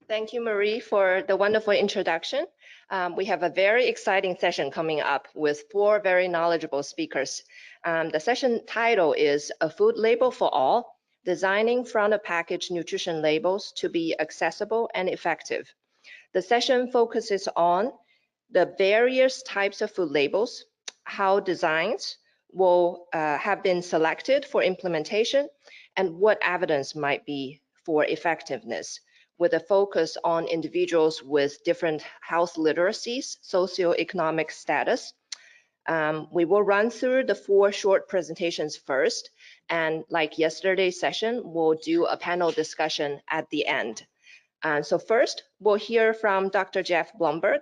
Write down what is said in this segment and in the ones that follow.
Thank you, Marie, for the wonderful introduction. We have a very exciting session coming up with 4 very knowledgeable speakers. The session title is A Food Label for All, Designing Front-of-Package Nutrition Labels to be Accessible and Effective. The session focuses on the various types of food labels, how designs will have been selected for implementation, and what evidence might be for effectiveness, with a focus on individuals with different health literacies, socioeconomic status. We will run through the 4 short presentations first, and like yesterday's session, we'll do a panel discussion at the end. So first, we'll hear from Dr. Jeff Blumberg.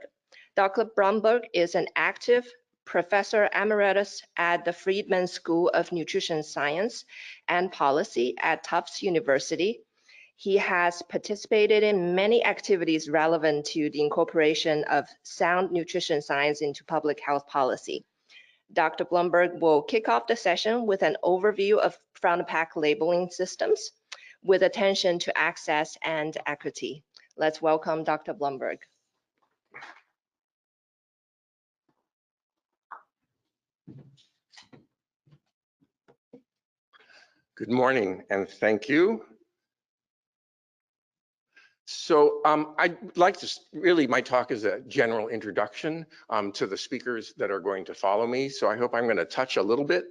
Dr. Blumberg is an active professor emeritus at the Friedman School of Nutrition Science and Policy at Tufts University. He has participated in many activities relevant to the incorporation of sound nutrition science into public health policy. Dr. Blumberg will kick off the session with an overview of front-of-pack labeling systems with attention to access and equity. Let's welcome Dr. Blumberg. Good morning, and thank you. So I'd like to, really my talk is a general introduction to the speakers that are going to follow me. So I hope I'm going to touch a little bit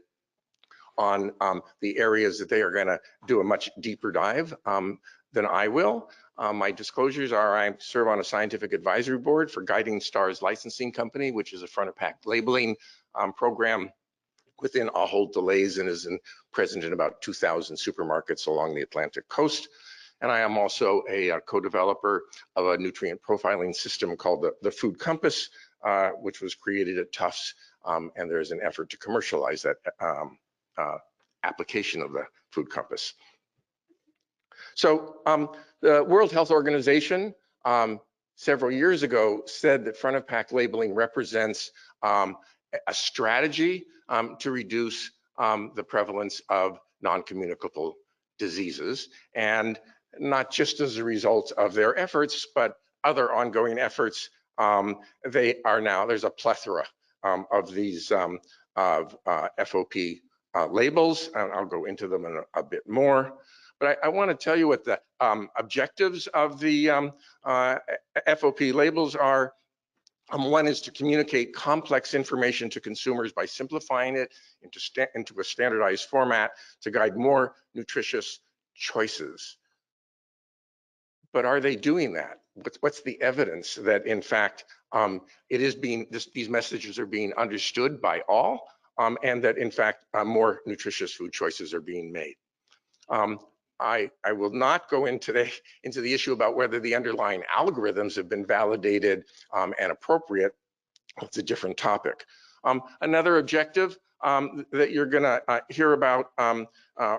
on the areas that they are going to do a much deeper dive than I will. My disclosures are I serve on a scientific advisory board for Guiding Stars Licensing Company, which is a front-of-pack labeling program within Ahold Delhaize and is present in about 2,000 supermarkets along the Atlantic coast. And I am also a co-developer of a nutrient profiling system called the Food Compass, which was created at Tufts, and there's an effort to commercialize that application of the Food Compass. So the World Health Organization several years ago said that front-of-pack labeling represents a strategy to reduce the prevalence of non-communicable diseases, and not just as a result of their efforts, but other ongoing efforts. There's a plethora of these FOP labels, and I'll go into them in a bit more. But I want to tell you what the objectives of the FOP labels are. One is to communicate complex information to consumers by simplifying it into a standardized format to guide more nutritious choices. But are they doing that? What's the evidence that, in fact, these messages are being understood by all, and that, in fact, more nutritious food choices are being made? I will not go into the issue about whether the underlying algorithms have been validated and appropriate. It's a different topic. Another objective that you're going to hear about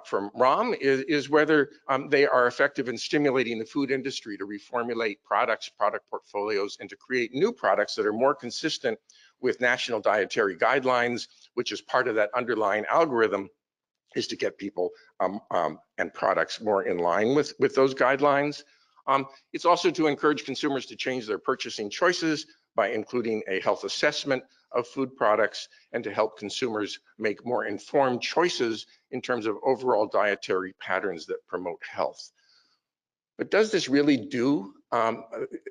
from Ram is whether they are effective in stimulating the food industry to reformulate product portfolios, and to create new products that are more consistent with national dietary guidelines, which is part of that underlying algorithm, is to get people and products more in line with those guidelines. It's also to encourage consumers to change their purchasing choices by including a health assessment of food products, and to help consumers make more informed choices in terms of overall dietary patterns that promote health. But does this really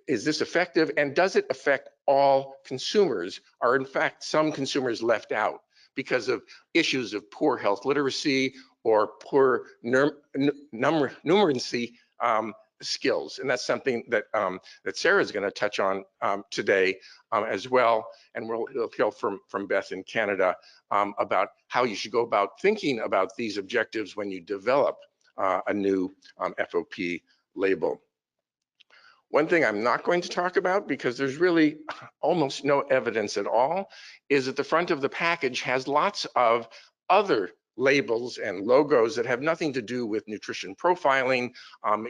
is this effective, and does it affect all consumers? Are in fact some consumers left out because of issues of poor health literacy or poor numeracy skills? And that's something that that Sarah is going to touch on today as well. And we'll hear from Beth in Canada about how you should go about thinking about these objectives when you develop a new FOP label. One thing I'm not going to talk about, because there's really almost no evidence at all, is that the front of the package has lots of other labels and logos that have nothing to do with nutrition profiling.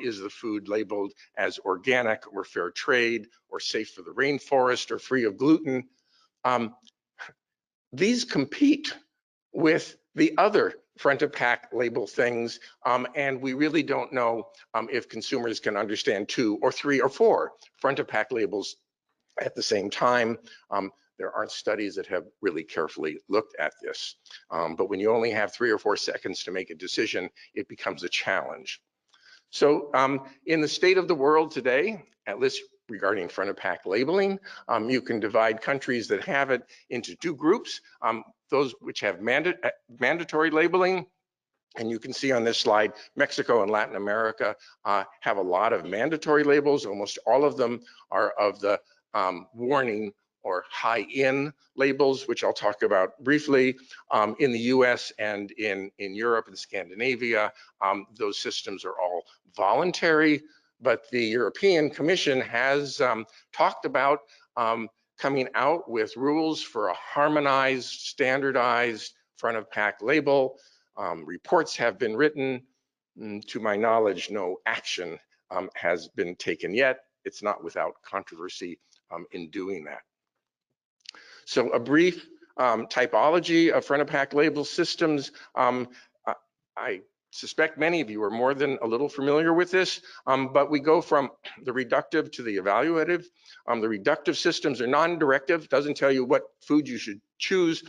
Is the food labeled as organic or fair trade or safe for the rainforest or free of gluten? These compete with the other front of pack label things, and we really don't know if consumers can understand 2 or 3 or 4 front of pack labels at the same time. There aren't studies that have really carefully looked at this, but when you only have 3 or 4 seconds to make a decision, it becomes a challenge. So in the state of the world today, at least regarding front of pack labeling, you can divide countries that have it into 2 groups, those which have mandatory labeling. And you can see on this slide, Mexico and Latin America have a lot of mandatory labels. Almost all of them are of the warning or high-in labels, which I'll talk about briefly. In the US and in Europe and Scandinavia, those systems are all voluntary, but the European Commission has talked about coming out with rules for a harmonized, standardized front of pack label. Reports have been written. To my knowledge, no action has been taken yet. It's not without controversy in doing that. So a brief typology of front of pack label systems. I suspect many of you are more than a little familiar with this, but we go from the reductive to the evaluative. The reductive systems are non-directive, doesn't tell you what food you should choose.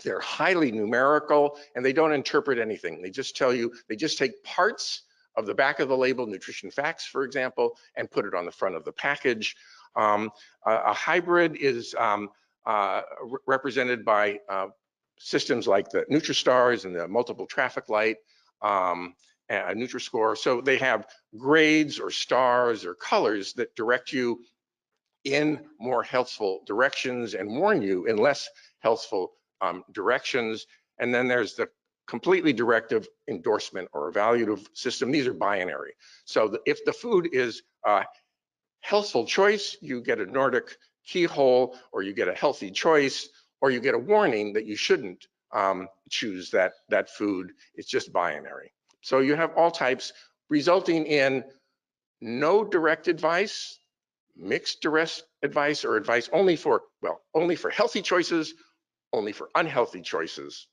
They're highly numerical and they don't interpret anything. They just tell you, they just take parts of the back of the label, nutrition facts, for example, and put it on the front of the package. A hybrid is represented by systems like the NutriStars and the multiple traffic light, Nutri-Score. So they have grades or stars or colors that direct you in more healthful directions and warn you in less healthful directions. And then there's the completely directive endorsement or evaluative system. These are binary. So if the food is a healthful choice, you get a Nordic keyhole, or you get a healthy choice, or you get a warning that you shouldn't choose that food. It's just binary. So you have all types, resulting in no direct advice, mixed direct advice, or advice only for healthy choices, only for unhealthy choices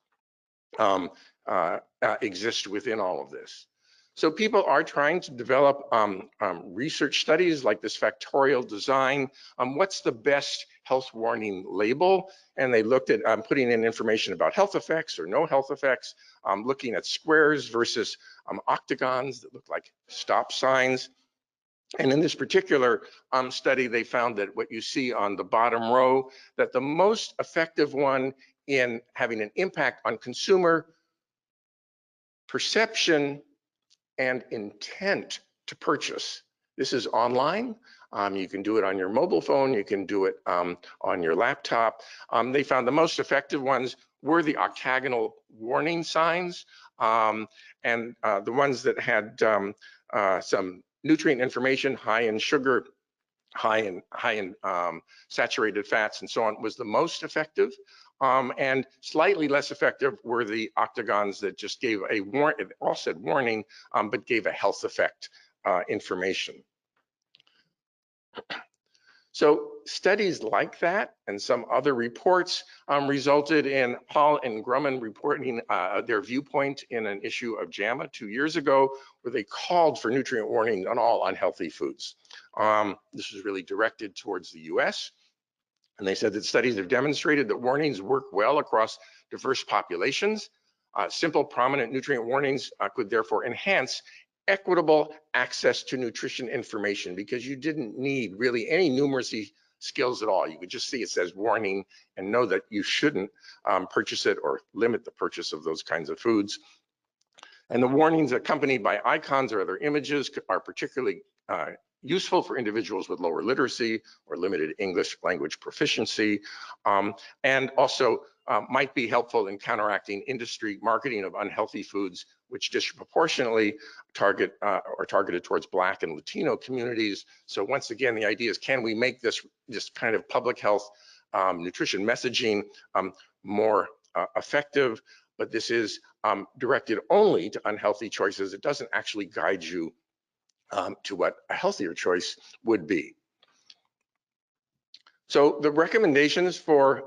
exist within all of this. So people are trying to develop research studies like this factorial design. What's the best health warning label? And they looked at putting in information about health effects or no health effects, looking at squares versus octagons that look like stop signs. And in this particular study, they found that what you see on the bottom row, that the most effective one in having an impact on consumer perception and intent to purchase. This is online. You can do it on your mobile phone. You can do it on your laptop. They found the most effective ones were the octagonal warning signs, and the ones that had some nutrient information, high in sugar, high in saturated fats, and so on, was the most effective. And slightly less effective were the octagons that just gave a warning, all said warning, but gave a health effect information. So studies like that and some other reports resulted in Hall and Grumman reporting their viewpoint in an issue of JAMA 2 years ago, where they called for nutrient warning on all unhealthy foods. This was really directed towards the US. And they said that studies have demonstrated that warnings work well across diverse populations. Simple, prominent nutrient warnings could therefore enhance equitable access to nutrition information, because you didn't need really any numeracy skills at all. You could just see it says warning and know that you shouldn't purchase it or limit the purchase of those kinds of foods. And the warnings accompanied by icons or other images are particularly useful for individuals with lower literacy or limited English language proficiency, and also might be helpful in counteracting industry marketing of unhealthy foods, which disproportionately are targeted towards Black and Latino communities. So once again, the idea is, can we make this kind of public health nutrition messaging more effective? But this is directed only to unhealthy choices. It doesn't actually guide you to what a healthier choice would be. So the recommendations for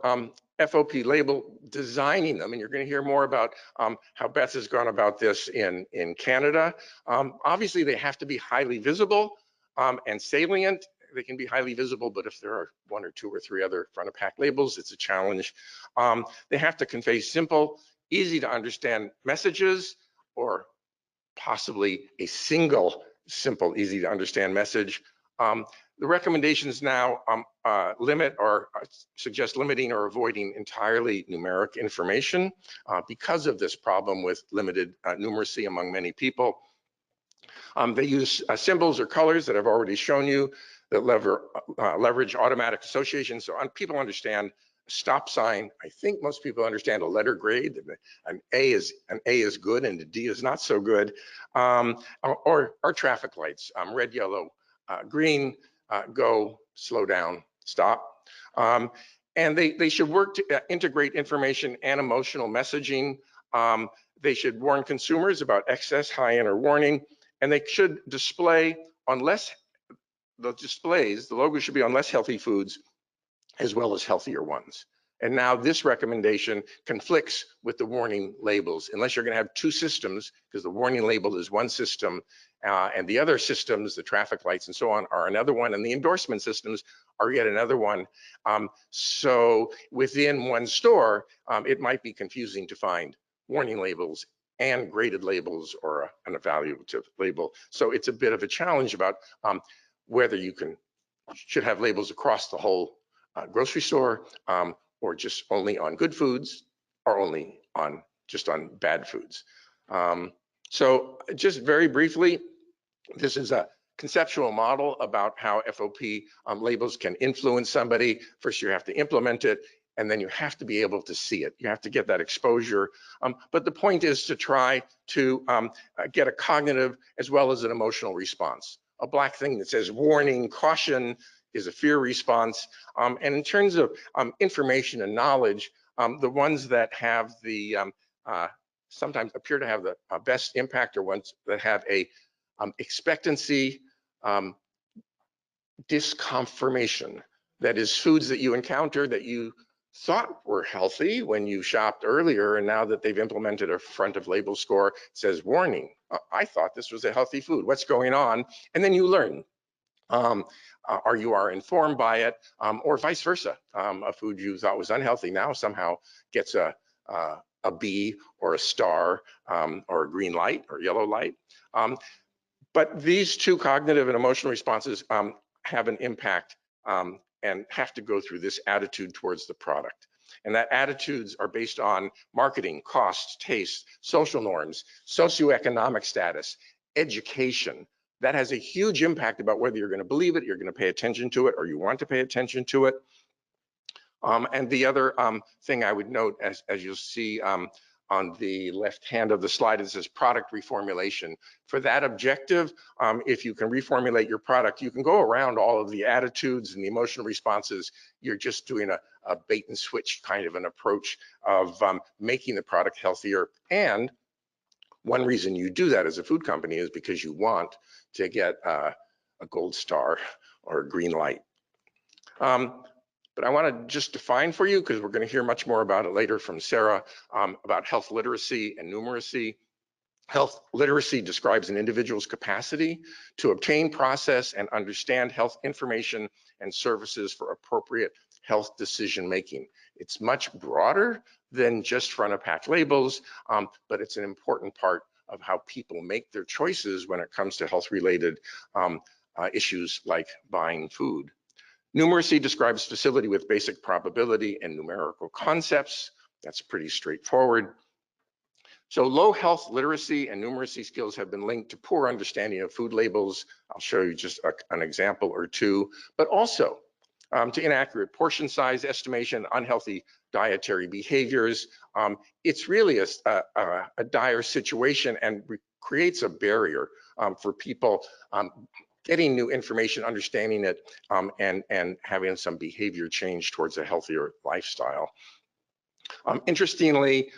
FOP label designing them, and you're going to hear more about how Beth has gone about this in Canada. Obviously, they have to be highly visible and salient. They can be highly visible, but if there are 1 or 2 or 3 other front of pack labels, it's a challenge. They have to convey simple, easy to understand messages, or possibly a single, simple, easy to understand message. The recommendations now limit or suggest limiting or avoiding entirely numeric information because of this problem with limited numeracy among many people. They use symbols or colors that I've already shown you that leverage automatic association. So people understand stop sign. I think most people understand a letter grade. An A is good and a D is not so good. Or traffic lights, red, yellow, green, go, slow down, stop. And they should work to integrate information and emotional messaging. They should warn consumers about excess, high, or warning, and they should display on the logo should be on less healthy foods as well as healthier ones. And now this recommendation conflicts with the warning labels, unless you're going to have 2 systems, because the warning label is one system, and the other systems, the traffic lights and so on, are another one, and the endorsement systems are yet another one. So within one store, it might be confusing to find warning labels and graded labels or an evaluative label. So it's a bit of a challenge about whether you should have labels across the whole grocery store, or just only on good foods, or only just on bad foods. So just very briefly, this is a conceptual model about how FOP labels can influence somebody. First, you have to implement it, and then you have to be able to see it. You have to get that exposure. But the point is to try to get a cognitive as well as an emotional response. A black thing that says warning, caution, is a fear response. And in terms of information and knowledge, the ones that have the sometimes appear to have the best impact are ones that have a expectancy disconfirmation. That is, foods that you encounter that you thought were healthy when you shopped earlier, and now that they've implemented a front of label score says warning. I thought this was a healthy food. What's going on? And then you learn. Or you are informed by it, or vice versa. A food you thought was unhealthy now somehow gets a B or a star, or a green light or yellow light. But these 2 cognitive and emotional responses have an impact and have to go through this attitude towards the product. And that attitudes are based on marketing, costs, taste, social norms, socioeconomic status, education. That has a huge impact about whether you're going to believe it, you're going to pay attention to it, or you want to pay attention to it. And the other thing I would note, as you'll see on the left hand of the slide, it says product reformulation. For that objective, if you can reformulate your product, you can go around all of the attitudes and the emotional responses. You're just doing a bait and switch kind of an approach of making the product healthier. And one reason you do that as a food company is because you want to get a gold star or a green light. But I want to just define for you, because we're going to hear much more about it later from Sarah, about health literacy and numeracy. Health literacy describes an individual's capacity to obtain, process, and understand health information and services for appropriate health decision making. It's much broader than just front of pack labels, but it's an important part of how people make their choices when it comes to health related issues like buying food. Numeracy describes facility with basic probability and numerical concepts. That's pretty straightforward. So low health literacy and numeracy skills have been linked to poor understanding of food labels. I'll show you just an example or 2, but also to inaccurate portion size estimation, unhealthy dietary behaviors. It's really a dire situation and creates a barrier for people getting new information, understanding it, and having some behavior change towards a healthier lifestyle. Interestingly,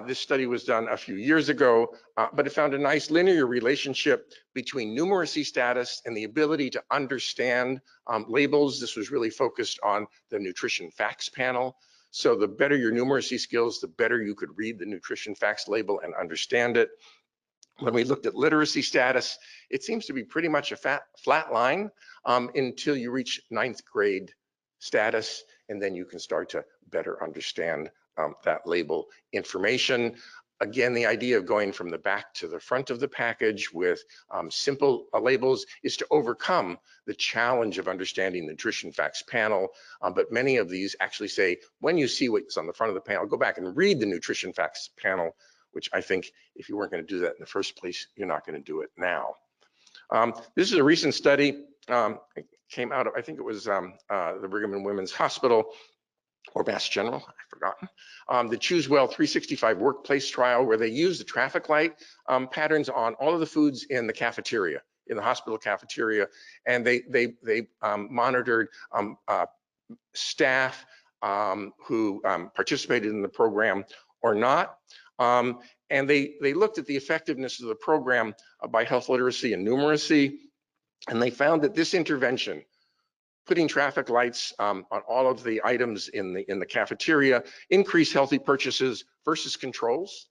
This study was done a few years ago, but it found a nice linear relationship between numeracy status and the ability to understand labels. This was really focused on the nutrition facts panel. So the better your numeracy skills, the better you could read the nutrition facts label and understand it. When we looked at literacy status, it seems to be pretty much a flat line until you reach 9th grade status, and then you can start to better understand that label information. Again, the idea of going from the back to the front of the package with simple labels is to overcome the challenge of understanding the nutrition facts panel. But many of these actually say, when you see what's on the front of the panel, go back and read the nutrition facts panel, which I think if you weren't going to do that in the first place, you're not going to do it now. This is a recent study. It came out of, I think it was the Brigham and Women's Hospital or Mass General, I've forgotten, the Choose Well 365 workplace trial, where they used the traffic light patterns on all of the foods in the cafeteria, in the hospital cafeteria, and they monitored staff who participated in the program or not. And they looked at the effectiveness of the program by health literacy and numeracy, and they found that this intervention, putting traffic lights on all of the items in the cafeteria, increased healthy purchases versus controls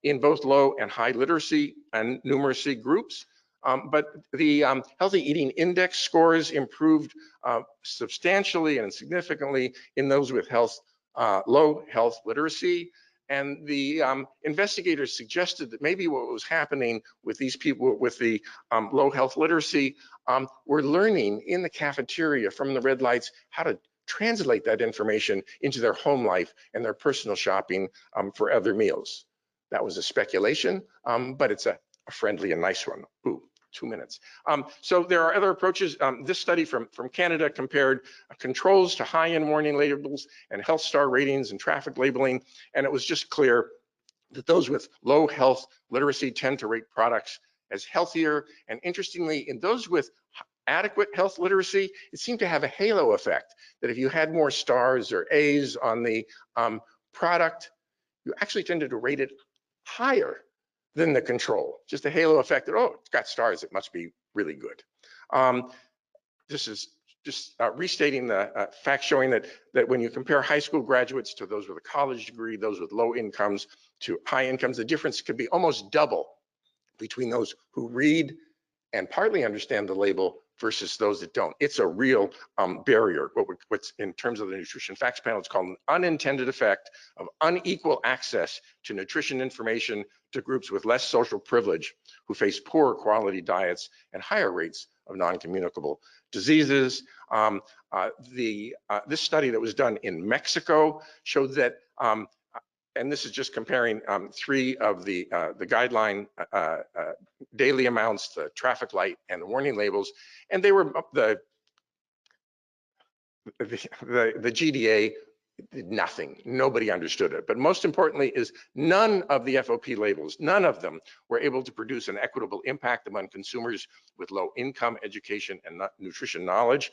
in both low and high literacy and numeracy groups. But the healthy eating index scores improved substantially and significantly in those with low health literacy. And the investigators suggested that maybe what was happening with these people with the low health literacy were learning in the cafeteria from the red lights how to translate that information into their home life and their personal shopping for other meals. That was a speculation, but it's a friendly and nice one. Ooh, 2 minutes. So there are other approaches. This study from Canada compared controls to high-end warning labels and health star ratings and traffic labeling, and it was just clear that those with low health literacy tend to rate products as healthier. And interestingly, in those with adequate health literacy, it seemed to have a halo effect, that if you had more stars or A's on the product, you actually tended to rate it higher than the control. Just a halo effect that, oh, it's got stars, it must be really good. This is just restating the fact showing that when you compare high school graduates to those with a college degree, those with low incomes to high incomes, the difference could be almost double between those who read and partly understand the label versus those that don't. It's a real barrier. What's in terms of the nutrition facts panel, it's called an unintended effect of unequal access to nutrition information to groups with less social privilege who face poorer quality diets and higher rates of non-communicable diseases. This study that was done in Mexico showed that, and this is just comparing 3 of the guideline daily amounts, the traffic light and the warning labels, and they were the GDA did nothing. Nobody understood it. But most importantly is none of the FOP labels, none of them were able to produce an equitable impact among consumers with low income, education, and nutrition knowledge.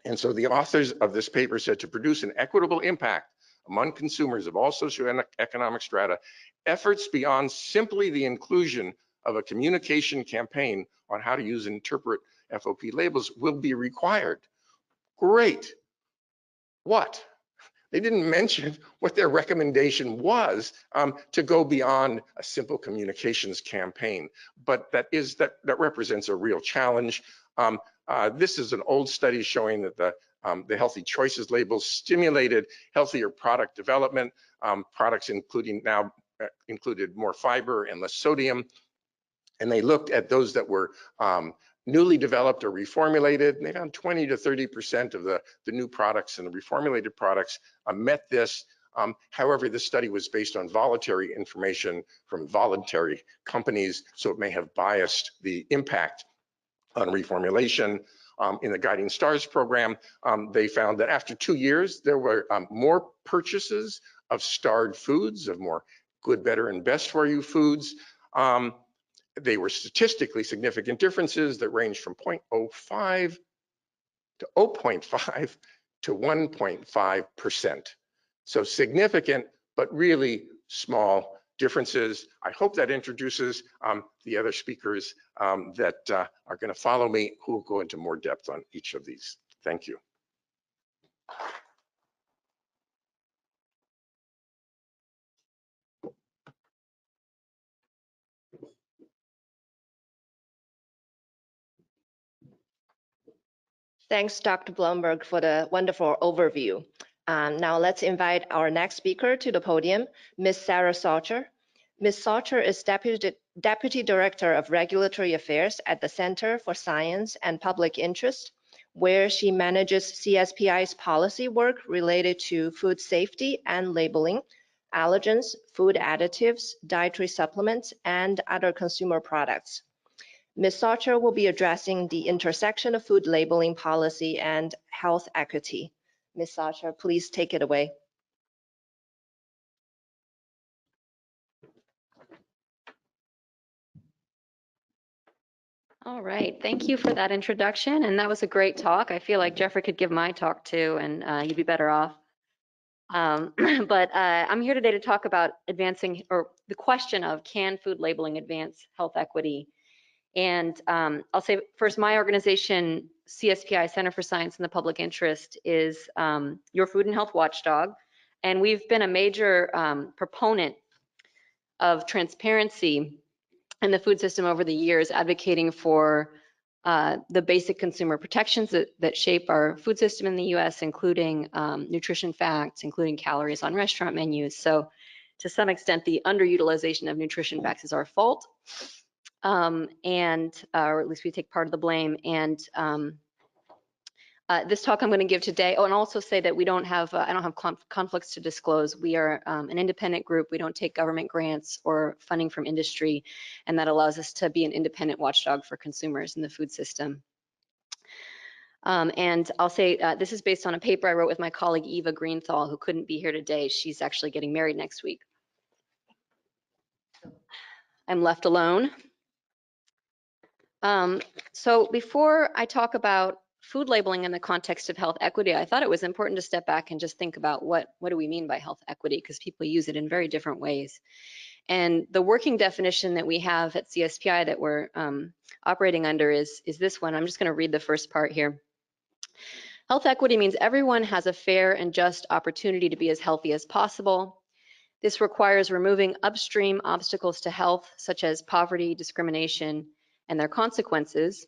And so the authors of this paper said to produce an equitable impact among consumers of all socioeconomic strata, efforts beyond simply the inclusion of a communication campaign on how to use and interpret FOP labels will be required. Great. What? They didn't mention what their recommendation was to go beyond a simple communications campaign, but that represents a real challenge. This is an old study showing that the healthy choices labels stimulated healthier product development. Products included more fiber and less sodium, and they looked at those that were newly developed or reformulated, and they found 20 to 30% of the new products and the reformulated products met this. However, this study was based on voluntary information from voluntary companies, so it may have biased the impact on reformulation. In the Guiding Stars program, they found that after 2 years, there were more purchases of starred foods, of more good, better, and best for you foods. They were statistically significant differences that ranged from 0.05 to 0.5 to 1.5%. So significant, but really small differences. I hope that introduces the other speakers that are going to follow me, who will go into more depth on each of these. Thank you. Thanks, Dr. Blumberg, for the wonderful overview. Now let's invite our next speaker to the podium, Ms. Sarah Salcher. Ms. Salcher is Deputy Director of Regulatory Affairs at the Center for Science and Public Interest, where she manages CSPI's policy work related to food safety and labeling, allergens, food additives, dietary supplements, and other consumer products. Ms. Salcher will be addressing the intersection of food labeling policy and health equity. Ms. Salcher, please take it away. All right, thank you for that introduction, and that was a great talk. I feel like Jeffrey could give my talk too, and you'd be better off. But I'm here today to talk about advancing, or the question of, can food labeling advance health equity? And I'll say first, my organization, CSPI, Center for Science and the Public Interest, is your food and health watchdog. And we've been a major proponent of transparency in the food system over the years, advocating for the basic consumer protections that shape our food system in the US, including nutrition facts, including calories on restaurant menus. So to some extent, the underutilization of nutrition facts is our fault. Or at least we take part of the blame. And this talk I'm going to give today, and also say that we don't have, I don't have conflicts to disclose. We are an independent group. We don't take government grants or funding from industry, and that allows us to be an independent watchdog for consumers in the food system. And I'll say this is based on a paper I wrote with my colleague Eva Greenthal, who couldn't be here today. She's actually getting married next week. I'm left alone. So before I talk about food labeling in the context of health equity, I thought it was important to step back and just think about what do we mean by health equity, because people use it in very different ways. And the working definition that we have at CSPI that we're operating under is this one. I'm just going to read the first part here. Health equity means everyone has a fair and just opportunity to be as healthy as possible. This requires removing upstream obstacles to health, such as poverty, discrimination, and their consequences,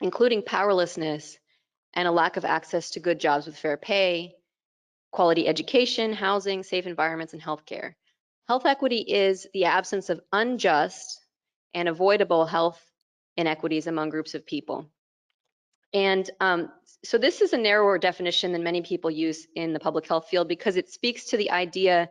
including powerlessness and a lack of access to good jobs with fair pay, quality education, housing, safe environments, and healthcare. Health equity is the absence of unjust and avoidable health inequities among groups of people. And so this is a narrower definition than many people use in the public health field, because it speaks to the idea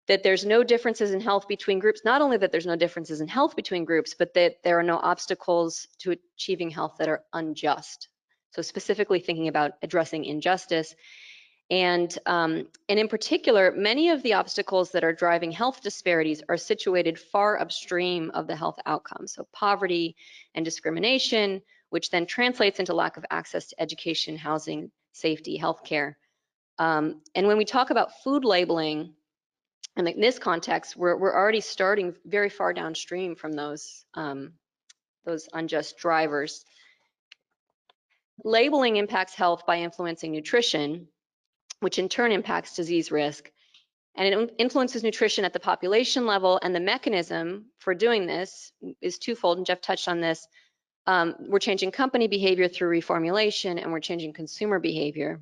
that there's no differences in health between groups. Not only that there's no differences in health between groups, but that there are no obstacles to achieving health that are unjust. So specifically thinking about addressing injustice. And in particular, many of the obstacles that are driving health disparities are situated far upstream of the health outcomes. So poverty and discrimination, which then translates into lack of access to education, housing, safety, healthcare. And when we talk about food labeling, and in this context, we're already starting very far downstream from those unjust drivers. Labeling impacts health by influencing nutrition, which in turn impacts disease risk. And it influences nutrition at the population level, and the mechanism for doing this is twofold, and Jeff touched on this. We're changing company behavior through reformulation, and we're changing consumer behavior.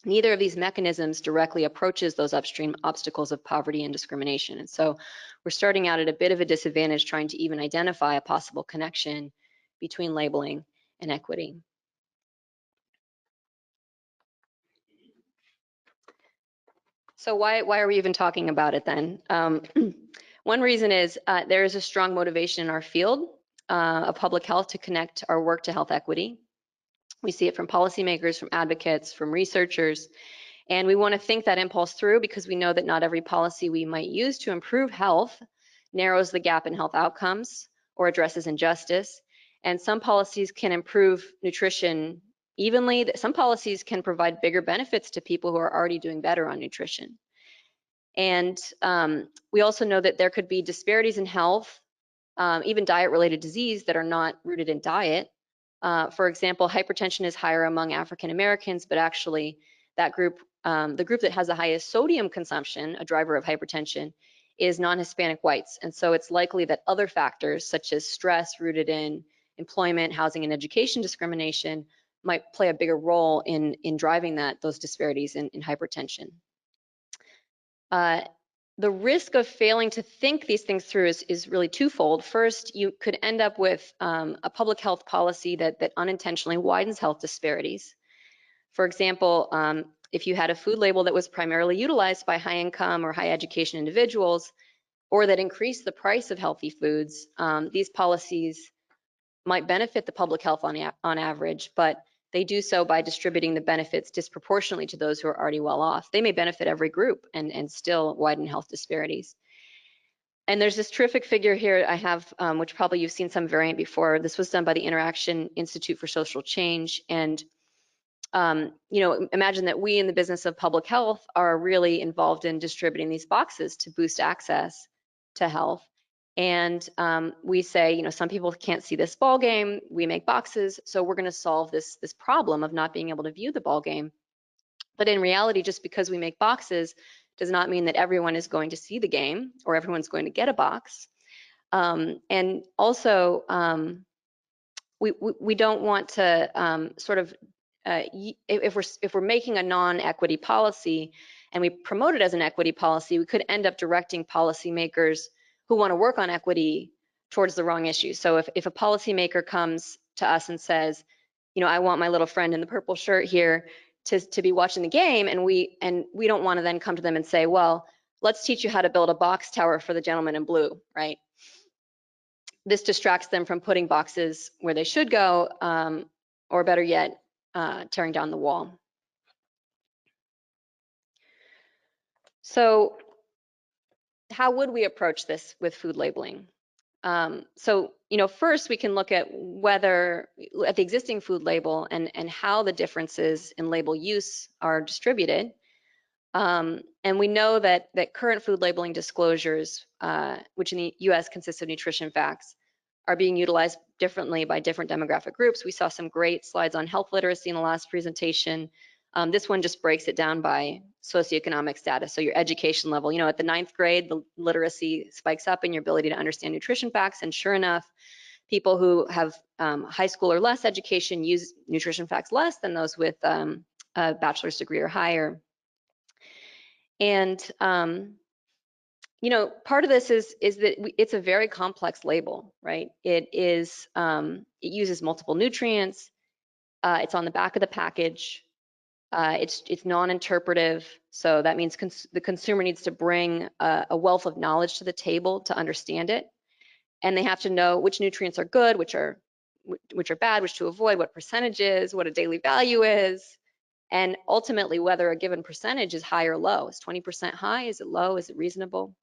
Neither of these mechanisms directly approaches those upstream obstacles of poverty and discrimination. And so we're starting out at a bit of a disadvantage trying to even identify a possible connection between labeling and equity. So why are we even talking about it then? One reason is there is a strong motivation in our field of public health to connect our work to health equity. We see it from policymakers, from advocates, from researchers, and we want to think that impulse through, because we know that not every policy we might use to improve health narrows the gap in health outcomes or addresses injustice. And some policies can improve nutrition evenly. Some policies can provide bigger benefits to people who are already doing better on nutrition. And we also know that there could be disparities in health, even diet-related disease that are not rooted in diet. For example, hypertension is higher among African Americans, but actually that group, the group that has the highest sodium consumption, a driver of hypertension, is non-Hispanic whites. And so it's likely that other factors such as stress rooted in employment, housing, and education discrimination might play a bigger role in driving those disparities in hypertension. The risk of failing to think these things through is really twofold. First, you could end up with a public health policy that unintentionally widens health disparities. For example, if you had a food label that was primarily utilized by high income or high education individuals, or that increased the price of healthy foods, these policies might benefit the public health on average, but they do so by distributing the benefits disproportionately to those who are already well off. They may benefit every group and still widen health disparities. And there's this terrific figure here I have, which probably you've seen some variant before. This was done by the Interaction Institute for Social Change. And imagine that we in the business of public health are really involved in distributing these boxes to boost access to health. And we say, some people can't see this ball game. We make boxes, so we're going to solve this problem of not being able to view the ball game. But in reality, just because we make boxes does not mean that everyone is going to see the game or everyone's going to get a box. And also, we don't want to if we're making a non-equity policy and we promote it as an equity policy, we could end up directing policymakers who want to work on equity towards the wrong issue. So if a policymaker comes to us and says, I want my little friend in the purple shirt here to be watching the game, and we don't want to then come to them and say, well, let's teach you how to build a box tower for the gentleman in blue, right? This distracts them from putting boxes where they should go, or better yet, tearing down the wall. So how would we approach this with food labeling? First we can look at the existing food label and how the differences in label use are distributed. And we know that current food labeling disclosures, which in the US consist of nutrition facts, are being utilized differently by different demographic groups. We saw some great slides on health literacy in the last presentation. This one just breaks it down by socioeconomic status, so your education level. At the 9th grade, the literacy spikes up in your ability to understand nutrition facts, and sure enough, people who have high school or less education use nutrition facts less than those with a bachelor's degree or higher. And part of this is that it's a very complex label, right? It uses multiple nutrients. It's on the back of the package. It's non-interpretive, so that means the consumer needs to bring a wealth of knowledge to the table to understand it, and they have to know which nutrients are good, which are bad, which to avoid, what percentage is, what a daily value is, and ultimately whether a given percentage is high or low. Is 20% high? Is it low? Is it reasonable?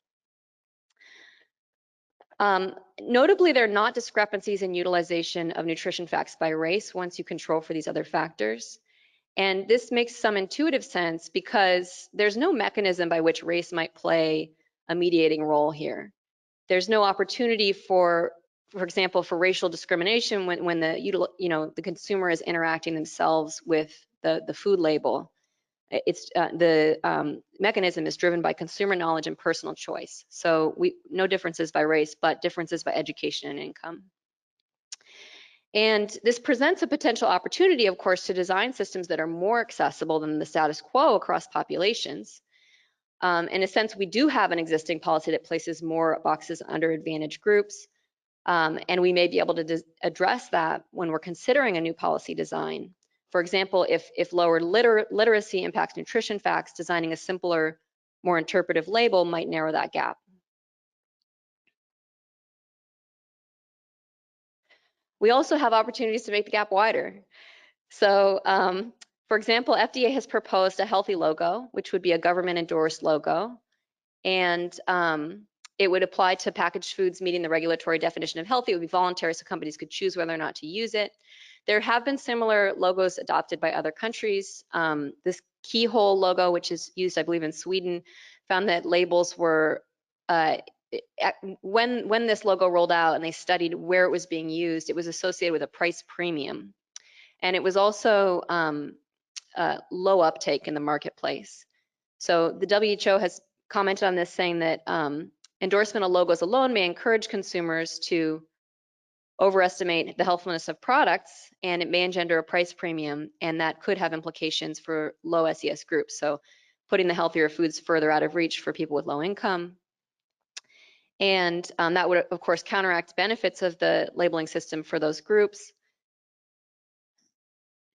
Notably, there are not discrepancies in utilization of nutrition facts by race once you control for these other factors. And this makes some intuitive sense because there's no mechanism by which race might play a mediating role here. There's no opportunity for example, for racial discrimination when the consumer is interacting themselves with the food label. The mechanism is driven by consumer knowledge and personal choice. So no differences by race, but differences by education and income. And this presents a potential opportunity, of course, to design systems that are more accessible than the status quo across populations. In a sense, we do have an existing policy that places more boxes under advantaged groups, and we may be able to address that when we're considering a new policy design. For example, if lower literacy impacts nutrition facts, designing a simpler, more interpretive label might narrow that gap. We also have opportunities to make the gap wider. So, for example, FDA has proposed a healthy logo, which would be a government-endorsed logo, and it would apply to packaged foods meeting the regulatory definition of healthy. It would be voluntary, so companies could choose whether or not to use it. There have been similar logos adopted by other countries. This keyhole logo, which is used, I believe, in Sweden, found that labels were, when this logo rolled out and they studied where it was being used, it was associated with a price premium. And it was also low uptake in the marketplace. So the WHO has commented on this, saying that endorsement of logos alone may encourage consumers to overestimate the healthfulness of products, and it may engender a price premium, and that could have implications for low SES groups. So putting the healthier foods further out of reach for people with low income. And that would, of course, counteract benefits of the labeling system for those groups.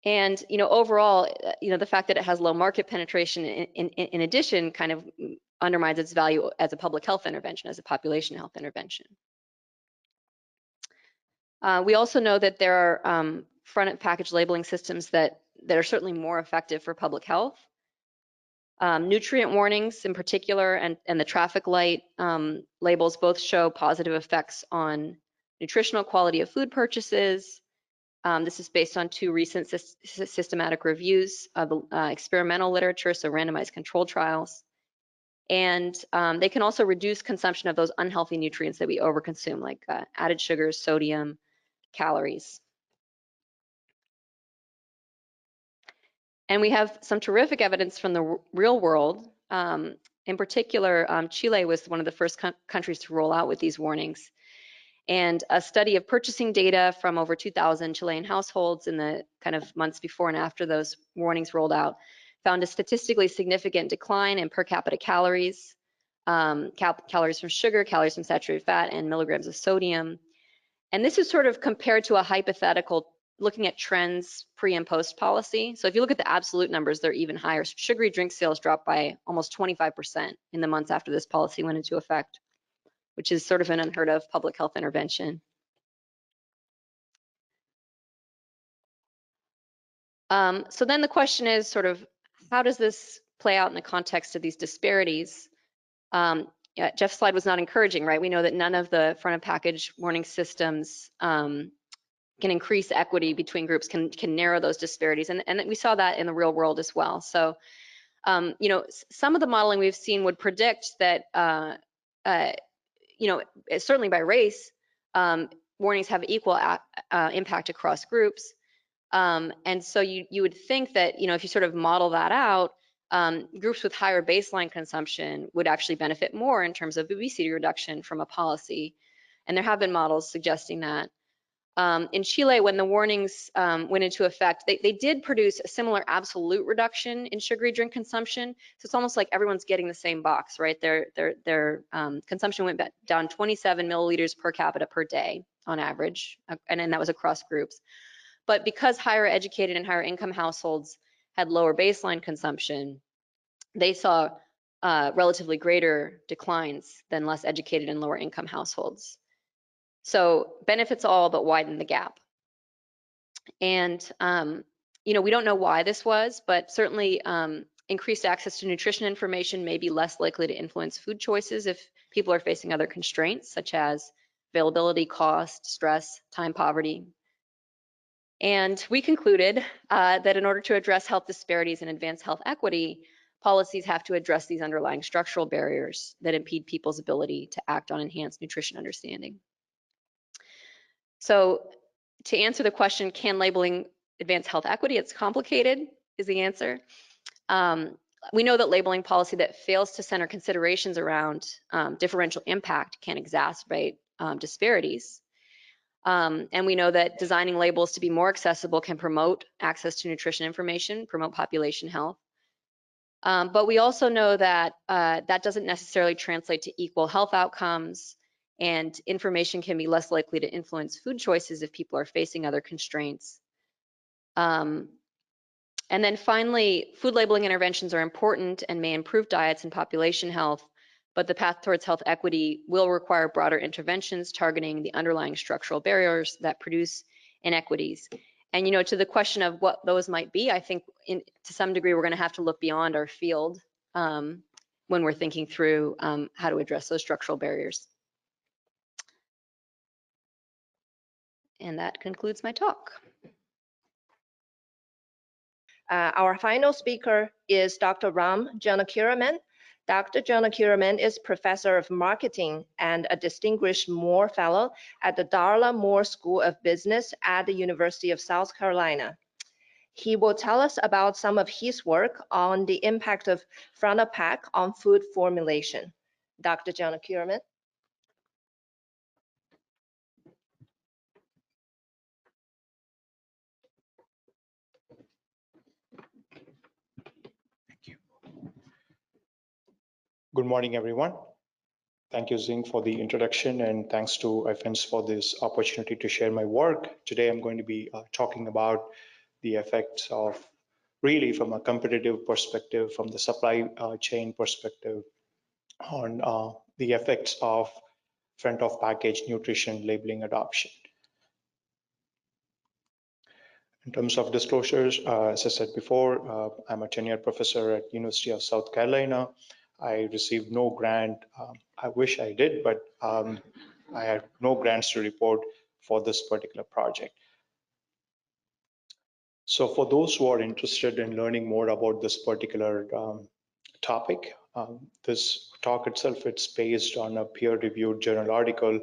And, overall, the fact that it has low market penetration in addition kind of undermines its value as a public health intervention, as a population health intervention. We also know that there are front package labeling systems that are certainly more effective for public health. Nutrient warnings in particular and the traffic light labels both show positive effects on nutritional quality of food purchases. This is based on 2 recent systematic reviews of experimental literature, so randomized controlled trials. And they can also reduce consumption of those unhealthy nutrients that we overconsume, like added sugars, sodium, calories. And we have some terrific evidence from the real world. In particular, Chile was one of the first countries to roll out with these warnings. And a study of purchasing data from over 2,000 Chilean households in the kind of months before and after those warnings rolled out found a statistically significant decline in per capita calories, calories from sugar, calories from saturated fat, and milligrams of sodium. And this is sort of compared to a hypothetical looking at trends pre and post policy. So if you look at the absolute numbers, they're even higher. Sugary drink sales dropped by almost 25% in the months after this policy went into effect, which is sort of an unheard of public health intervention. So then the question is sort of, how does this play out in the context of these disparities? Yeah, Jeff's slide was not encouraging, right? We know that none of the front of package warning systems can increase equity between groups, can narrow those disparities. And we saw that in the real world as well. So, some of the modeling we've seen would predict that, certainly by race, warnings have equal impact across groups. And so you would think that, if you sort of model that out, groups with higher baseline consumption would actually benefit more in terms of obesity reduction from a policy. And there have been models suggesting that. In Chile, when the warnings went into effect, they did produce a similar absolute reduction in sugary drink consumption. So it's almost like everyone's getting the same box, right? Their consumption went down 27 milliliters per capita per day on average, and that was across groups. But because higher educated and higher income households had lower baseline consumption, they saw relatively greater declines than less educated and lower income households. So benefits all, but widen the gap. And, we don't know why this was, but certainly increased access to nutrition information may be less likely to influence food choices if people are facing other constraints, such as availability, cost, stress, time poverty. And we concluded that in order to address health disparities and advance health equity, policies have to address these underlying structural barriers that impede people's ability to act on enhanced nutrition understanding. So to answer the question, can labeling advance health equity? It's complicated, is the answer. We know that labeling policy that fails to center considerations around differential impact can exacerbate disparities. And we know that designing labels to be more accessible can promote access to nutrition information, promote population health. But we also know that that doesn't necessarily translate to equal health outcomes, and information can be less likely to influence food choices if people are facing other constraints. And then finally, food labeling interventions are important and may improve diets and population health, but the path towards health equity will require broader interventions targeting the underlying structural barriers that produce inequities. And, to the question of what those might be, I think to some degree, we're gonna have to look beyond our field when we're thinking through how to address those structural barriers. And that concludes my talk. Our final speaker is Dr. Ram Janakiraman. Dr. Jonah Kierman is Professor of Marketing and a Distinguished Moore Fellow at the Darla Moore School of Business at the University of South Carolina. He will tell us about some of his work on the impact of front of pack on food formulation. Dr. Jonah Kierman. Good morning, everyone. Thank you, Zing, for the introduction, and thanks to IFENS for this opportunity to share my work. Today, I'm going to be talking about the effects of, really from a competitive perspective, from the supply chain perspective, on the effects of front of package nutrition labeling adoption. In terms of disclosures, as I said before, I'm a tenured professor at University of South Carolina. I received no grant. I wish I did, but I had no grants to report for this particular project. So for those who are interested in learning more about this particular topic, this talk itself, it's based on a peer-reviewed journal article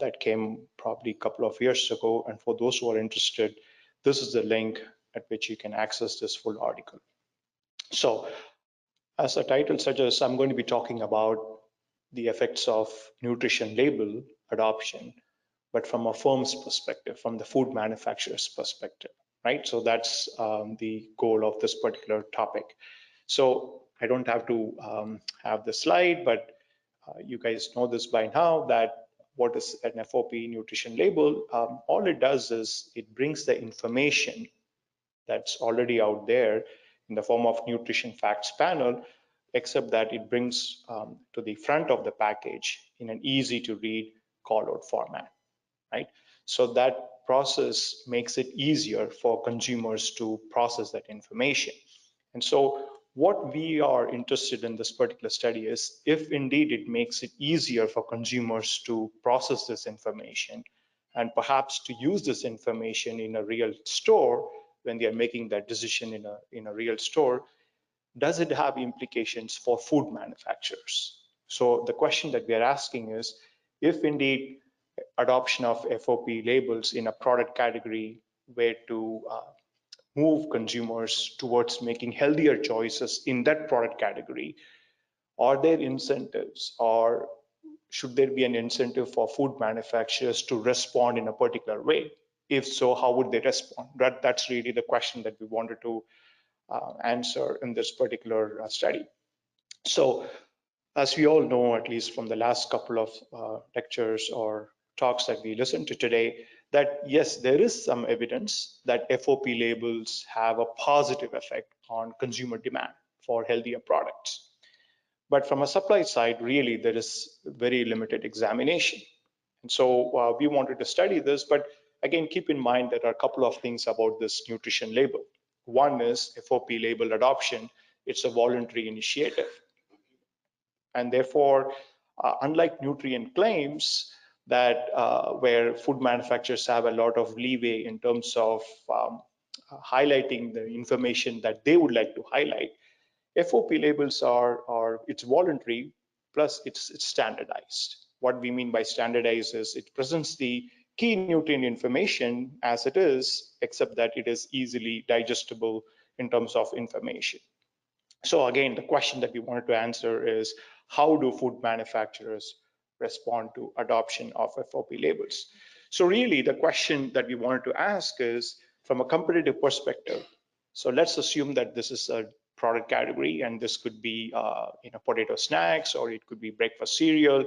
that came probably a couple of years ago. And for those who are interested, this is the link at which you can access this full article. So as the title suggests, I'm going to be talking about the effects of nutrition label adoption, but from a firm's perspective, from the food manufacturer's perspective, right? So that's the goal of this particular topic. So I don't have to have the slide, but you guys know this by now, that what is an FOP nutrition label? All it does is it brings the information that's already out there in the form of nutrition facts panel, except that it brings to the front of the package in an easy to read callout format, right? So that process makes it easier for consumers to process that information. And so what we are interested in this particular study is if indeed it makes it easier for consumers to process this information and perhaps to use this information in a real store when they are making that decision in a real store, does it have implications for food manufacturers? So the question that we are asking is, if indeed adoption of FOP labels in a product category were to move consumers towards making healthier choices in that product category, are there incentives, or should there be an incentive for food manufacturers to respond in a particular way? If so, how would they respond? That's really the question that we wanted to answer in this particular study. So as we all know, at least from the last couple of lectures or talks that we listened to today, that yes, there is some evidence that FOP labels have a positive effect on consumer demand for healthier products. But from a supply side, really, there is very limited examination. And so we wanted to study this, but again, keep in mind there are a couple of things about this nutrition label. One is FOP label adoption. It's a voluntary initiative. And therefore, unlike nutrient claims that where food manufacturers have a lot of leeway in terms of highlighting the information that they would like to highlight, FOP labels it's voluntary, plus it's standardized. What we mean by standardized is it presents the key nutrient information as it is, except that it is easily digestible in terms of information. So again, the question that we wanted to answer is, how do food manufacturers respond to adoption of FOP labels? So really, the question that we wanted to ask is, from a competitive perspective, so let's assume that this is a product category, and this could be potato snacks, or it could be breakfast cereal.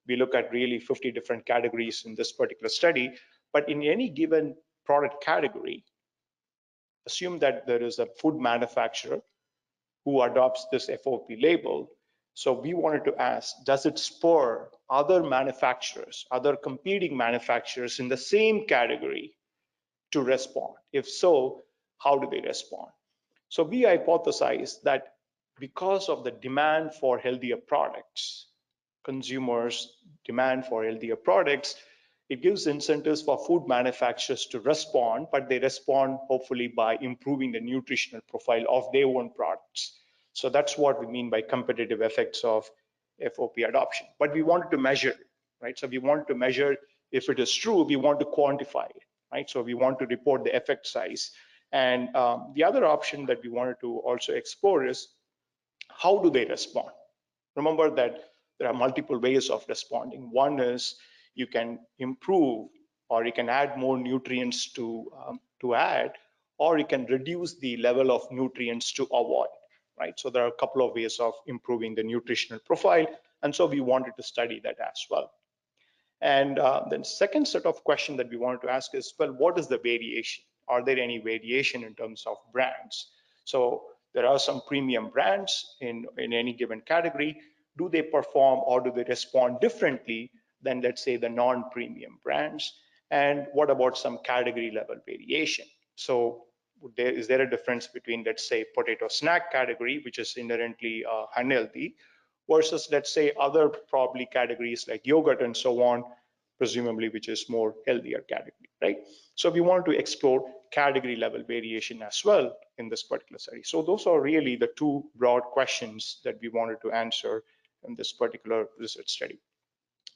We look at really 50 different categories in this particular study, but in any given product category, assume that there is a food manufacturer who adopts this FOP label. So we wanted to ask, does it spur other manufacturers, other competing manufacturers in the same category to respond? If so, how do they respond? So we hypothesized that because of the demand for healthier products, consumers' demand for healthier products, it gives incentives for food manufacturers to respond, but they respond hopefully by improving the nutritional profile of their own products. So that's what we mean by competitive effects of FOP adoption. But we wanted to measure it, right? So we want to measure if it is true, we want to quantify it, right? So we want to report the effect size. And the other option that we wanted to also explore is how do they respond? Remember that there are multiple ways of responding. One is you can improve or you can add more nutrients to add, or you can reduce the level of nutrients to avoid, right? So there are a couple of ways of improving the nutritional profile. And so we wanted to study that as well. And then second set of question that we wanted to ask is, well, what is the variation? Are there any variation in terms of brands? So there are some premium brands in any given category. Do they perform or do they respond differently than, let's say, the non-premium brands? And what about some category level variation? So is there a difference between, let's say, potato snack category, which is inherently unhealthy, versus, let's say, other probably categories like yogurt and so on, presumably, which is more healthier category, right? So we wanted to explore category level variation as well in this particular study. So those are really the two broad questions that we wanted to answer in this particular research study.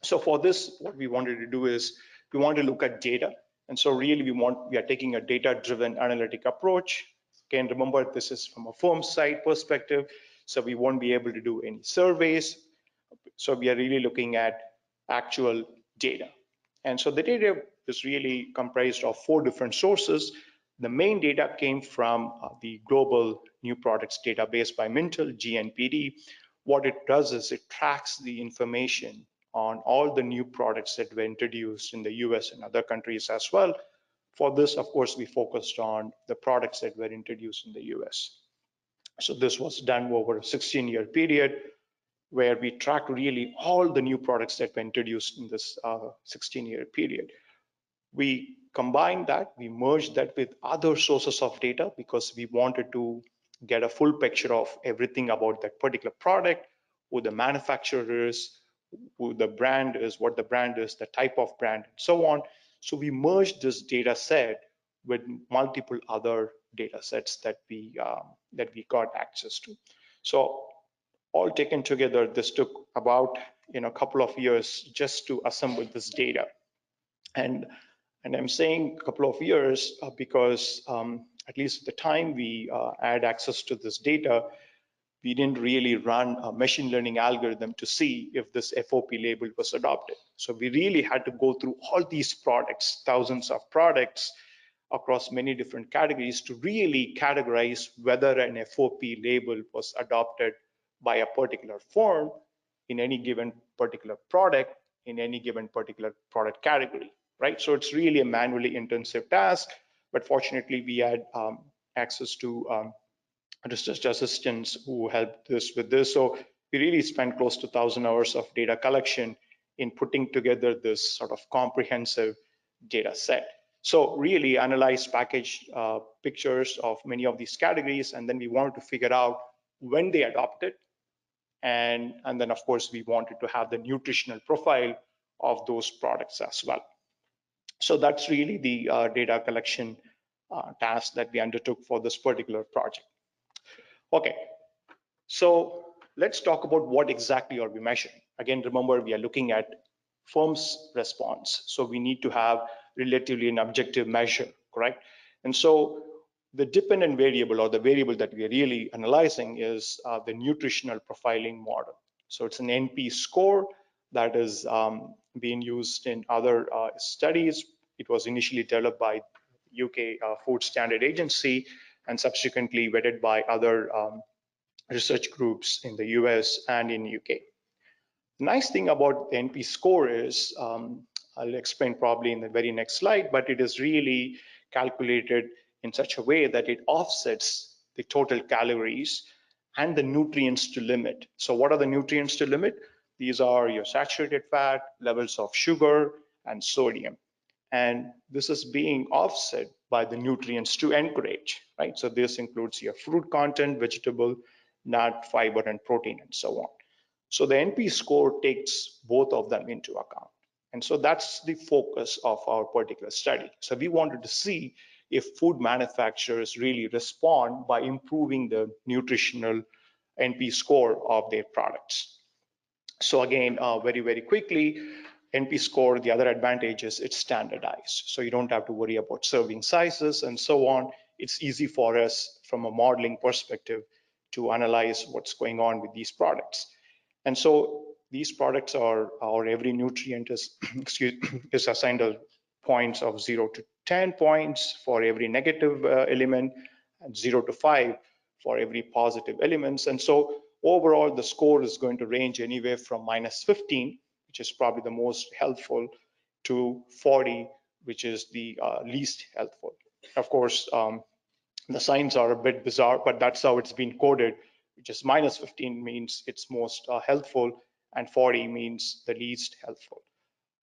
So for this, what we wanted to do is we want to look at data. And so really we are taking a data-driven analytic approach. Again, remember, this is from a firm side perspective, so we won't be able to do any surveys. So we are really looking at actual data. And so the data is really comprised of 4 different sources. The main data came from the Global New Products Database by Mintel, GNPD. What it does is it tracks the information on all the new products that were introduced in the US and other countries as well. For this, of course, we focused on the products that were introduced in the US. So this was done over a 16-year period where we tracked really all the new products that were introduced in this 16-year period. We combined that, we merged that with other sources of data because we wanted to get a full picture of everything about that particular product, who the manufacturer is, who the brand is, what the brand is, the type of brand, and so on. So we merged this data set with multiple other data sets that we got access to. So all taken together, this took about a couple of years just to assemble this data. And I'm saying a couple of years because at least at the time we had access to this data, we didn't really run a machine learning algorithm to see if this FOP label was adopted. So we really had to go through all these products, thousands of products across many different categories to really categorize whether an FOP label was adopted by a particular firm in any given particular product, in any given particular product category, right? So it's really a manually intensive task, but fortunately we had access to research assistants who helped us with this. So we really spent close to 1,000 hours of data collection in putting together this sort of comprehensive data set. So really analyze package pictures of many of these categories, and then we wanted to figure out when they adopted. And then of course, we wanted to have the nutritional profile of those products as well. So that's really the data collection task that we undertook for this particular project. Okay, so let's talk about what exactly are we measuring. Again, remember, we are looking at firm's response. So we need to have relatively an objective measure, correct? And so the dependent variable, or the variable that we are really analyzing, is the nutritional profiling model. So it's an NP score that is being used in other studies. It was initially developed by UK Food Standard Agency and subsequently vetted by other research groups in the US and in UK. The nice thing about the NP score is, I'll explain probably in the very next slide, but it is really calculated in such a way that it offsets the total calories and the nutrients to limit. So what are the nutrients to limit? These are your saturated fat, levels of sugar, and sodium. And this is being offset by the nutrients to encourage, right? So this includes your fruit content, vegetable, nut, fiber, and protein, and so on. So the NP score takes both of them into account. And so that's the focus of our particular study. So we wanted to see if food manufacturers really respond by improving the nutritional NP score of their products. So again, very quickly, NP score, the other advantage is it's standardized. So you don't have to worry about serving sizes and so on. It's easy for us from a modeling perspective to analyze what's going on with these products. And so these products are, or every nutrient is, is assigned a points of 0 to 10 points for every negative element, and 0 to 5 for every positive elements. And so overall, the score is going to range anywhere from -15, which is probably the most helpful, to 40, which is the least helpful. Of course, the signs are a bit bizarre, but that's how it's been coded, which is -15 means it's most helpful, and 40 means the least helpful.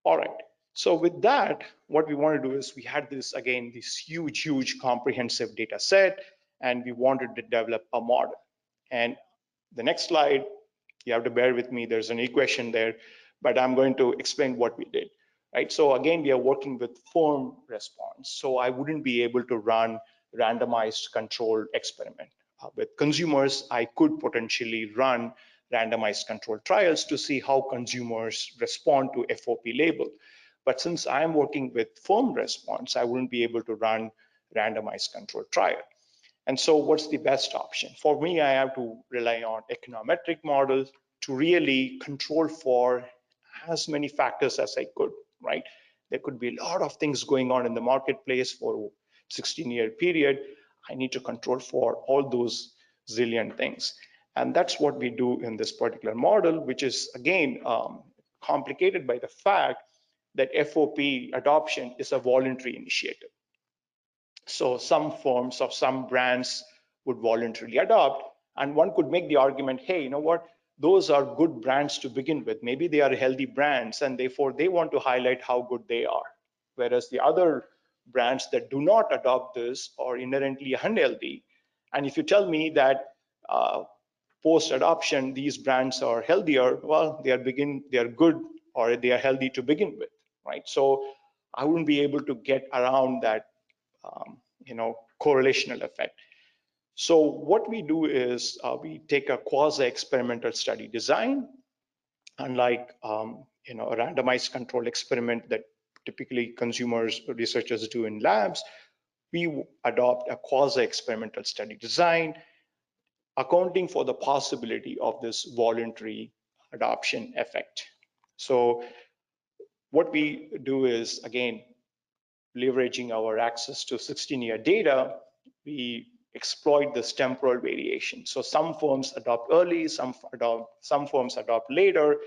All right. So with that, what we want to do is we had this, again, this huge comprehensive data set, and we wanted to develop a model. And the next slide, you have to bear with me, there's an equation there, but I'm going to explain what we did, right? So again, we are working with firm response. So I wouldn't be able to run randomized controlled experiment. With consumers, I could potentially run randomized controlled trials to see how consumers respond to FOP label. But since I'm working with firm response, I wouldn't be able to run randomized controlled trial. And so what's the best option? For me, I have to rely on econometric models to really control for as many factors as I could, right? There could be a lot of things going on in the marketplace for a 16-year period. I need to control for all those zillion things. And that's what we do in this particular model, which is, again, complicated by the fact that FOP adoption is a voluntary initiative. So some firms of some brands would voluntarily adopt, and one could make the argument, hey, you know what, those are good brands to begin with. Maybe they are healthy brands, and therefore they want to highlight how good they are. Whereas the other brands that do not adopt this are inherently unhealthy. And if you tell me that post-adoption, these brands are healthier, well, they are good, or they are healthy to begin with, right? So I wouldn't be able to get around that correlational effect. So what we do is we take a quasi-experimental study design, unlike a randomized control experiment that typically consumers or researchers do in labs. We adopt a quasi-experimental study design, accounting for the possibility of this voluntary adoption effect. So what we do is, again, leveraging our access to 16-year data, we exploit this temporal variation. So some firms adopt early, some firms adopt later.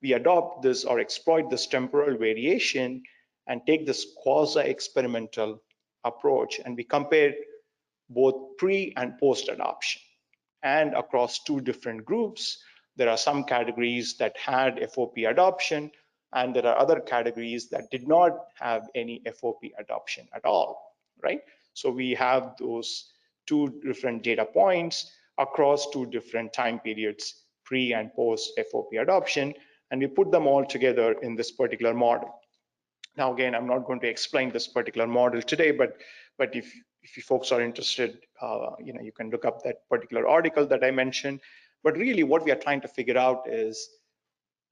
We adopt this or exploit this temporal variation and take this quasi-experimental approach, and we compare both pre and post-adoption. And across two different groups, there are some categories that had FOP adoption, and there are other categories that did not have any FOP adoption at all, right? So we have those two different data points across two different time periods, pre and post FOP adoption, and we put them all together in this particular model. Now, again, I'm not going to explain this particular model today, but if you folks are interested, you can look up that particular article that I mentioned. But really what we are trying to figure out is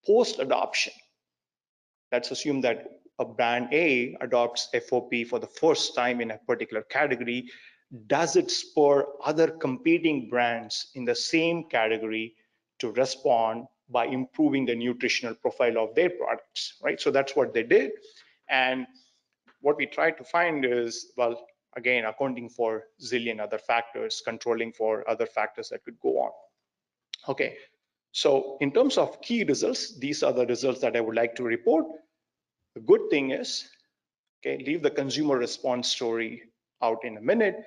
post-adoption. Let's assume that a brand A adopts FOP for the first time in a particular category. Does it spur other competing brands in the same category to respond by improving the nutritional profile of their products, right? So that's what they did. And what we tried to find is, well, again, accounting for zillion other factors, controlling for other factors that could go on. Okay, so in terms of key results, these are the results that I would like to report. The good thing is, okay, leave the consumer response story out in a minute.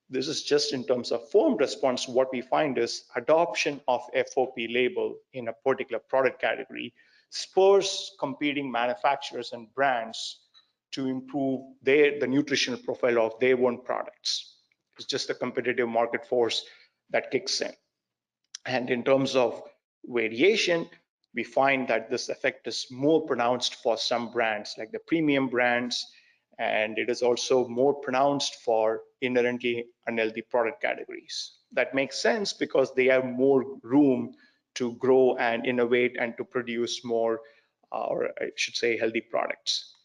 This is just in terms of firm response. What we find is adoption of FOP label in a particular product category spurs competing manufacturers and brands to improve the nutritional profile of their own products. It's just a competitive market force that kicks in. And in terms of variation, we find that this effect is more pronounced for some brands, like the premium brands and it is also more pronounced for inherently unhealthy product categories. That makes sense because they have more room to grow and innovate and to produce more, or I should say, healthy products.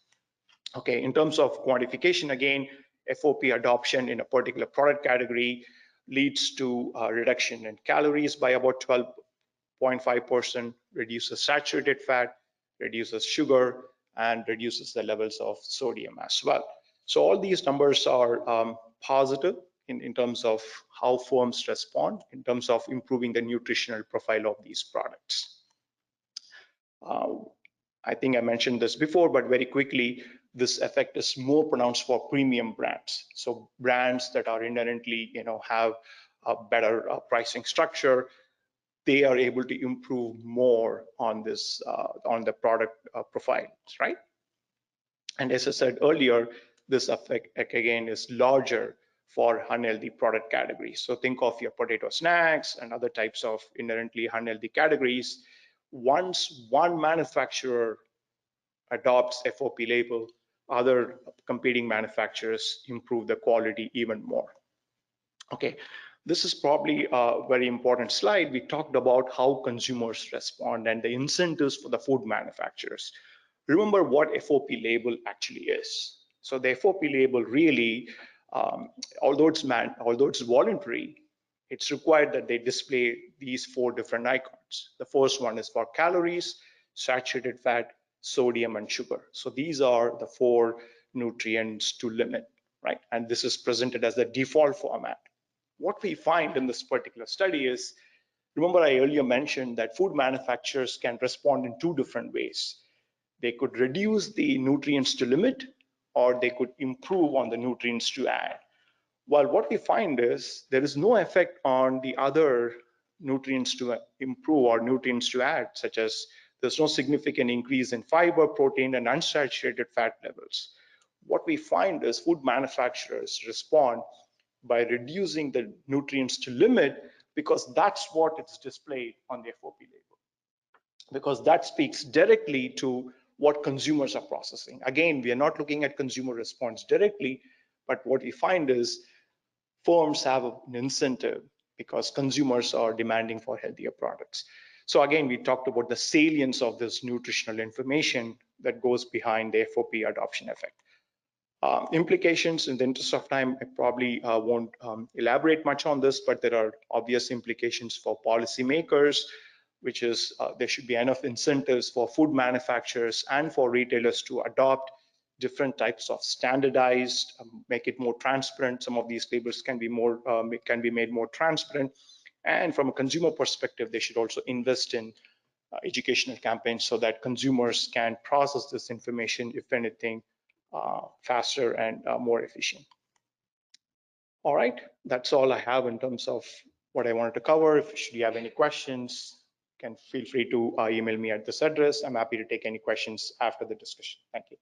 Okay, in terms of quantification, again, FOP adoption in a particular product category leads to a reduction in calories by about 12.5%, reduces saturated fat, reduces sugar, and reduces the levels of sodium as well. So all these numbers are positive in terms of how firms respond, in terms of improving the nutritional profile of these products. I think I mentioned this before, but very quickly, this effect is more pronounced for premium brands. So brands that are inherently, have a better pricing structure, they are able to improve more on this, on the product profiles, right? And as I said earlier, this effect again is larger for unhealthy product categories. So think of your potato snacks and other types of inherently unhealthy categories. Once one manufacturer adopts FOP label, other competing manufacturers improve the quality even more. Okay, this is probably a very important slide. We talked about how consumers respond and the incentives for the food manufacturers. Remember what FOP label actually is. So the FOP label really, although it's voluntary, it's required that they display these 4 different icons. The first one is for calories, saturated fat, sodium, and sugar. So these are the 4 nutrients to limit, right? And this is presented as the default format. What we find in this particular study is, remember I earlier mentioned that food manufacturers can respond in 2 different ways. They could reduce the nutrients to limit, or they could improve on the nutrients to add. While what we find is there is no effect on the other nutrients to improve or nutrients to add, such as there's no significant increase in fiber, protein, and unsaturated fat levels. What we find is food manufacturers respond by reducing the nutrients to limit, because that's what it's displayed on the FOP label, because that speaks directly to what consumers are processing. Again, we are not looking at consumer response directly, but what we find is firms have an incentive because consumers are demanding for healthier products. So again, we talked about the salience of this nutritional information that goes behind the FOP adoption effect. Implications, in the interest of time, I probably won't elaborate much on this, but there are obvious implications for policymakers, which is there should be enough incentives for food manufacturers and for retailers to adopt different types of standardized, make it more transparent. Some of these labels can be made more transparent. And from a consumer perspective, they should also invest in educational campaigns so that consumers can process this information, if anything, faster and more efficient. All right, that's all I have in terms of what I wanted to cover. If you have any questions, can feel free to email me at this address. I'm happy to take any questions after the discussion. Thank you.